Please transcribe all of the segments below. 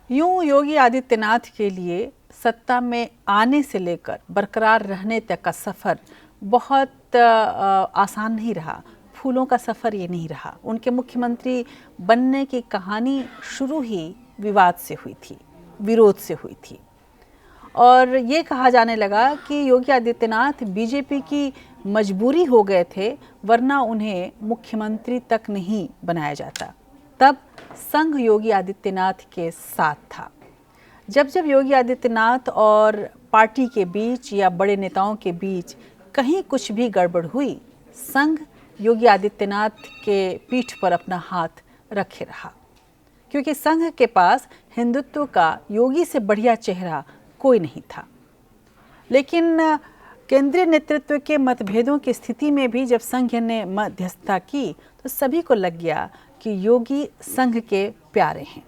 यूं योगी आदित्यनाथ के लिए सत्ता में आने से लेकर बरकरार रहने तक का सफ़र बहुत आसान नहीं रहा। फूलों का सफ़र ये नहीं रहा। उनके मुख्यमंत्री बनने की कहानी शुरू ही विवाद से हुई थी, विरोध से हुई थी, और ये कहा जाने लगा कि योगी आदित्यनाथ बीजेपी की मजबूरी हो गए थे, वरना उन्हें मुख्यमंत्री तक नहीं बनाया जाता। तब संघ योगी आदित्यनाथ के साथ था। जब जब योगी आदित्यनाथ और पार्टी के बीच या बड़े नेताओं के बीच कहीं कुछ भी गड़बड़ हुई, संघ योगी आदित्यनाथ के पीठ पर अपना हाथ रखे रहा, क्योंकि संघ के पास हिंदुत्व का योगी से बढ़िया चेहरा कोई नहीं था। लेकिन केंद्रीय नेतृत्व के मतभेदों की स्थिति में भी जब संघ ने मध्यस्थता की तो सभी को लग गया कि योगी संघ के प्यारे हैं।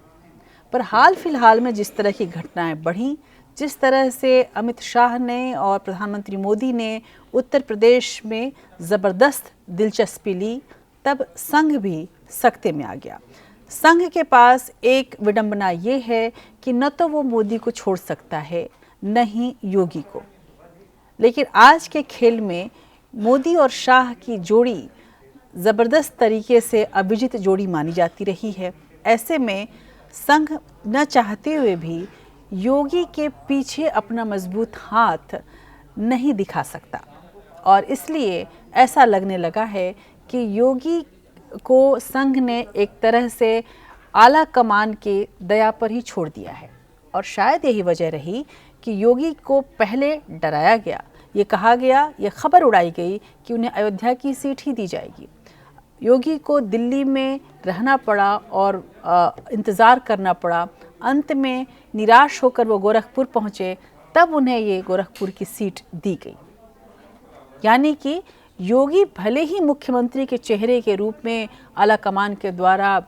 पर हाल फिलहाल में जिस तरह की घटनाएं बढ़ी, जिस तरह से अमित शाह ने और प्रधानमंत्री मोदी ने उत्तर प्रदेश में ज़बरदस्त दिलचस्पी ली, तब संघ भी सख्ते में आ गया। संघ के पास एक विडंबना ये है कि न तो वो मोदी को छोड़ सकता है, न ही योगी को। लेकिन आज के खेल में मोदी और शाह की जोड़ी ज़बरदस्त तरीके से अविजित जोड़ी मानी जाती रही है। ऐसे में संघ न चाहते हुए भी योगी के पीछे अपना मजबूत हाथ नहीं दिखा सकता, और इसलिए ऐसा लगने लगा है कि योगी को संघ ने एक तरह से आला कमान के दया पर ही छोड़ दिया है। और शायद यही वजह रही कि योगी को पहले डराया गया, ये कहा गया, ये खबर उड़ाई गई कि उन्हें अयोध्या की सीट ही दी जाएगी। योगी को दिल्ली में रहना पड़ा और इंतज़ार करना पड़ा। अंत में निराश होकर वो गोरखपुर पहुँचे, तब उन्हें ये गोरखपुर की सीट दी गई। यानी कि योगी भले ही मुख्यमंत्री के चेहरे के रूप में आला कमान के द्वारा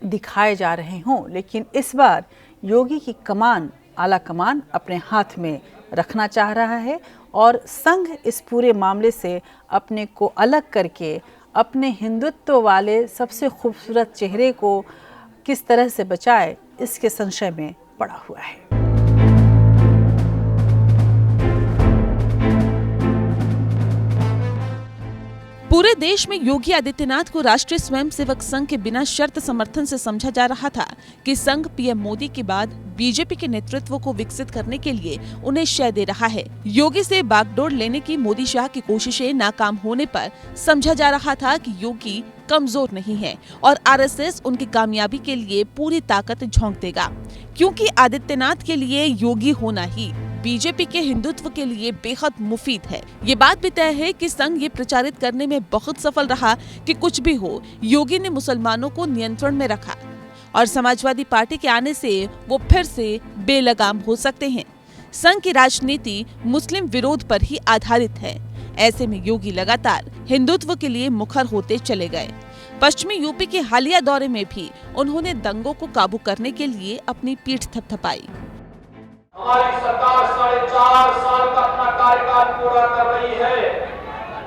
दिखाए जा रहे हों, लेकिन इस बार योगी की कमान, आला कमान अपने हाथ में रखना चाह रहा है, और संघ इस पूरे मामले से अपने को अलग करके अपने हिंदुत्व वाले सबसे खूबसूरत चेहरे को किस तरह से बचाए, इसके संशय में पड़ा हुआ है। पूरे देश में योगी आदित्यनाथ को राष्ट्रीय स्वयंसेवक संघ के बिना शर्त समर्थन से समझा जा रहा था कि संघ पीएम मोदी के बाद बीजेपी के नेतृत्व को विकसित करने के लिए उन्हें शय दे रहा है। योगी से बागडोर लेने की मोदी शाह की कोशिशें नाकाम होने पर समझा जा रहा था कि योगी कमजोर नहीं है और आरएसएस उनकी कामयाबी के लिए पूरी ताकत झोंक देगा, क्योंकि आदित्यनाथ के लिए योगी होना ही बीजेपी के हिंदुत्व के लिए बेहद मुफीद है। ये बात भी तय है कि संघ ये प्रचारित करने में बहुत सफल रहा कि कुछ भी हो, योगी ने मुसलमानों को नियंत्रण में रखा और समाजवादी पार्टी के आने से वो फिर से बेलगाम हो सकते हैं। संघ की राजनीति मुस्लिम विरोध पर ही आधारित है। ऐसे में योगी लगातार हिंदुत्व के लिए मुखर होते चले गए। पश्चिमी यूपी के हालिया दौरे में भी उन्होंने दंगों को काबू करने के लिए अपनी पीठ थपथपाई। हमारी सरकार 4.5 साल का अपना कार्यकाल पूरा कर रही है।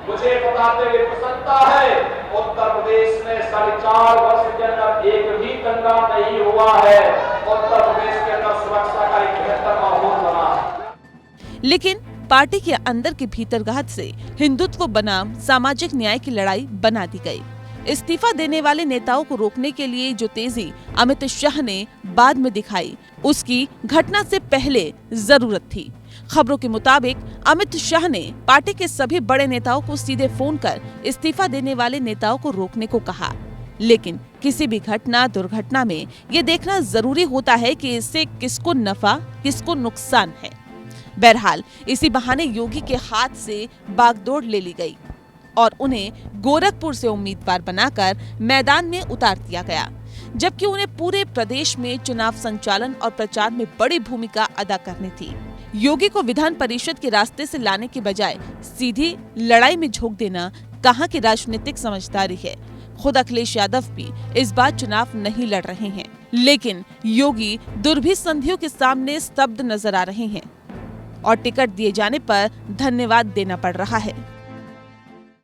मुझे बताते हुए प्रसन्नता है, उत्तर प्रदेश में 4.5 वर्ष के अंदर एक भी दंगा नहीं हुआ है। उत्तर प्रदेश के अंदर सुरक्षा का एक बेहतर माहौल बना। लेकिन पार्टी के अंदर के भीतरघात से हिंदुत्व बनाम सामाजिक न्याय की लड़ाई बना दी गई। इस्तीफा देने वाले नेताओं को रोकने के लिए जो तेजी अमित शाह ने बाद में दिखाई, उसकी घटना से पहले जरूरत थी। खबरों के मुताबिक अमित शाह ने पार्टी के सभी बड़े नेताओं को सीधे फोन कर इस्तीफा देने वाले नेताओं को रोकने को कहा। लेकिन किसी भी घटना दुर्घटना में ये देखना जरूरी होता है कि इससे किसको नफा किसको नुकसान है। बहरहाल इसी बहाने योगी के हाथ से बागडोर ले ली गई और उन्हें गोरखपुर से उम्मीदवार बनाकर मैदान में उतार दिया गया, जबकि उन्हें पूरे प्रदेश में चुनाव संचालन और प्रचार में बड़ी भूमिका अदा करनी थी। योगी को विधान परिषद के रास्ते से लाने के बजाय सीधी लड़ाई में झोंक देना कहां की राजनीतिक समझदारी है। खुद अखिलेश यादव भी इस बार चुनाव नहीं लड़ रहे हैं, लेकिन योगी दुर्भी संधियों के सामने स्तब्ध नजर आ रहे हैं और टिकट दिए जाने पर धन्यवाद देना पड़ रहा है।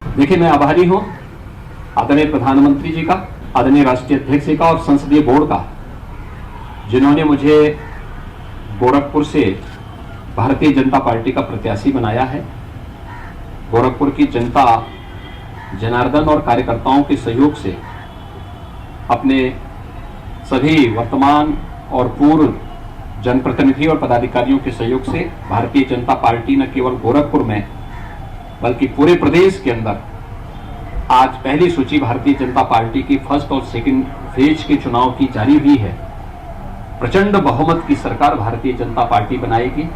देखिए, मैं आभारी हूँ आदरणीय प्रधानमंत्री जी का, आदरणीय राष्ट्रीय अध्यक्ष जी का और संसदीय बोर्ड का, जिन्होंने मुझे गोरखपुर से भारतीय जनता पार्टी का प्रत्याशी बनाया है। गोरखपुर की जनता जनार्दन और कार्यकर्ताओं के सहयोग से, अपने सभी वर्तमान और पूर्व जनप्रतिनिधि और पदाधिकारियों के सहयोग से भारतीय जनता पार्टी न केवल गोरखपुर में बल्कि पूरे प्रदेश के अंदर आज पहली सूची भारतीय जनता पार्टी की फर्स्ट और सेकंड फेज के चुनाव की जारी हुई है। प्रचंड बहुमत की सरकार भारतीय जनता पार्टी बनाएगी।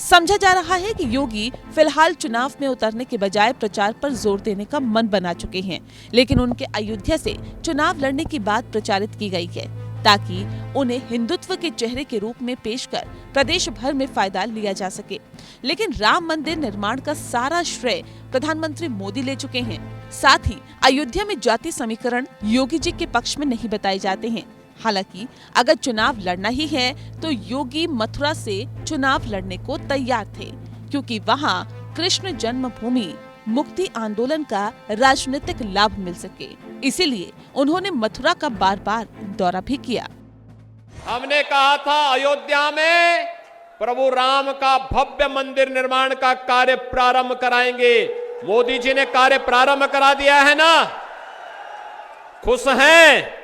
समझा जा रहा है कि योगी फिलहाल चुनाव में उतरने के बजाय प्रचार पर जोर देने का मन बना चुके हैं, लेकिन उनके अयोध्या से चुनाव लड़ने की बात प्रचारित की गई है ताकि उन्हें हिंदुत्व के चेहरे के रूप में पेश कर प्रदेश भर में फायदा लिया जा सके। लेकिन राम मंदिर निर्माण का सारा श्रेय प्रधानमंत्री मोदी ले चुके हैं। साथ ही अयोध्या में जाति समीकरण योगी जी के पक्ष में नहीं बताए जाते हैं। हालांकि अगर चुनाव लड़ना ही है तो योगी मथुरा से चुनाव लड़ने को तैयार थे, क्योंकि वहां कृष्ण जन्मभूमि मुक्ति आंदोलन का राजनीतिक लाभ मिल सके। इसीलिए उन्होंने मथुरा का बार बार दौरा भी किया। हमने कहा था अयोध्या में प्रभु राम का भव्य मंदिर निर्माण का कार्य प्रारंभ कराएंगे। मोदी जी ने कार्य प्रारंभ करा दिया है ना, खुश हैं?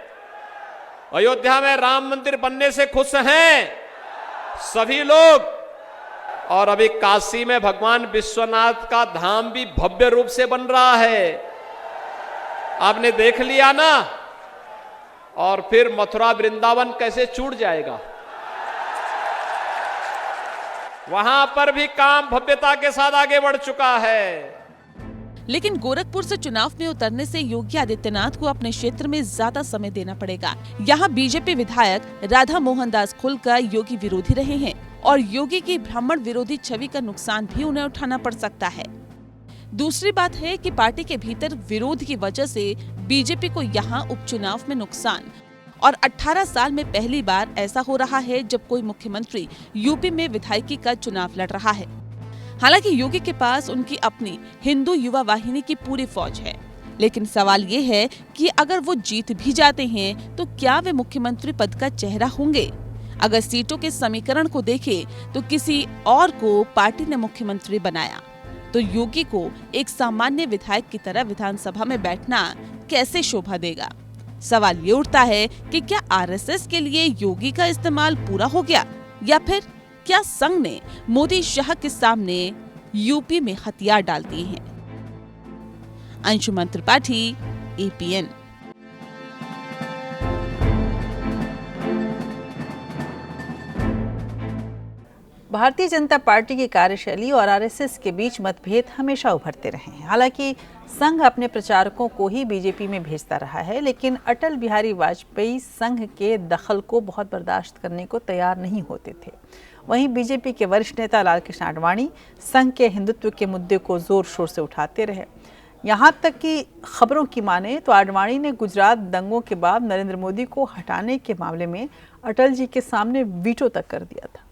अयोध्या में राम मंदिर बनने से खुश हैं सभी लोग। और अभी काशी में भगवान विश्वनाथ का धाम भी भव्य रूप से बन रहा है, आपने देख लिया ना। और फिर मथुरा वृंदावन कैसे छूट जाएगा, वहां पर भी काम भव्यता के साथ आगे बढ़ चुका है। लेकिन गोरखपुर से चुनाव में उतरने से योगी आदित्यनाथ को अपने क्षेत्र में ज्यादा समय देना पड़ेगा। यहाँ बीजेपी विधायक राधा मोहन दास खुलकर योगी विरोधी रहे हैं और योगी की ब्राह्मण विरोधी छवि का नुकसान भी उन्हें उठाना पड़ सकता है। दूसरी बात है कि पार्टी के भीतर विरोध की वजह से बीजेपी को यहाँ उपचुनाव में नुकसान, और 18 साल में पहली बार ऐसा हो रहा है जब कोई मुख्यमंत्री यूपी में विधायकी का चुनाव लड़ रहा है। हालांकि योगी के पास उनकी अपनी हिंदू युवा वाहिनी की पूरी फौज है, लेकिन सवाल ये है कि अगर वो जीत भी जाते हैं तो क्या वे मुख्यमंत्री पद का चेहरा होंगे? अगर सीटों के समीकरण को देखें तो किसी और को पार्टी ने मुख्यमंत्री बनाया तो योगी को एक सामान्य विधायक की तरह विधानसभा में बैठना कैसे शोभा देगा? सवाल ये उठता है कि क्या आरएसएस के लिए योगी का इस्तेमाल पूरा हो गया, या फिर क्या संघ ने मोदी शाह के सामने यूपी में हथियार डाल दिए हैं? अंशुमन त्रिपाठी, एपीएन। भारतीय जनता पार्टी की कार्यशैली और आरएसएस के बीच मतभेद हमेशा उभरते रहे हैं। हालांकि संघ अपने प्रचारकों को ही बीजेपी में भेजता रहा है, लेकिन अटल बिहारी वाजपेयी संघ के दखल को बहुत बर्दाश्त करने को तैयार नहीं होते थे। वहीं बीजेपी के वरिष्ठ नेता लालकृष्ण आडवाणी संघ के हिंदुत्व के मुद्दे को जोर शोर से उठाते रहे। यहाँ तक कि खबरों की माने तो आडवाणी ने गुजरात दंगों के बाद नरेंद्र मोदी को हटाने के मामले में अटल जी के सामने वीटो तक कर दिया था।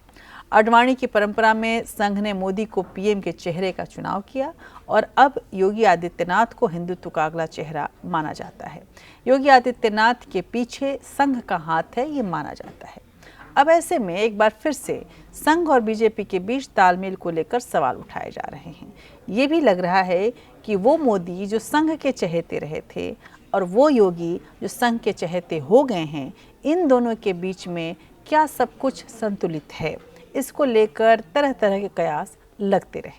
आडवाणी की परंपरा में संघ ने मोदी को पीएम के चेहरे का चुनाव किया और अब योगी आदित्यनाथ को हिंदुत्व का अगला चेहरा माना जाता है। योगी आदित्यनाथ के पीछे संघ का हाथ है, ये माना जाता है। अब ऐसे में एक बार फिर से संघ और बीजेपी के बीच तालमेल को लेकर सवाल उठाए जा रहे हैं। ये भी लग रहा है कि वो मोदी जो संघ के चहेते रहे थे और वो योगी जो संघ के चहेते हो गए हैं, इन दोनों के बीच में क्या सब कुछ संतुलित है? इसको लेकर तरह तरह के कयास लगते रहे।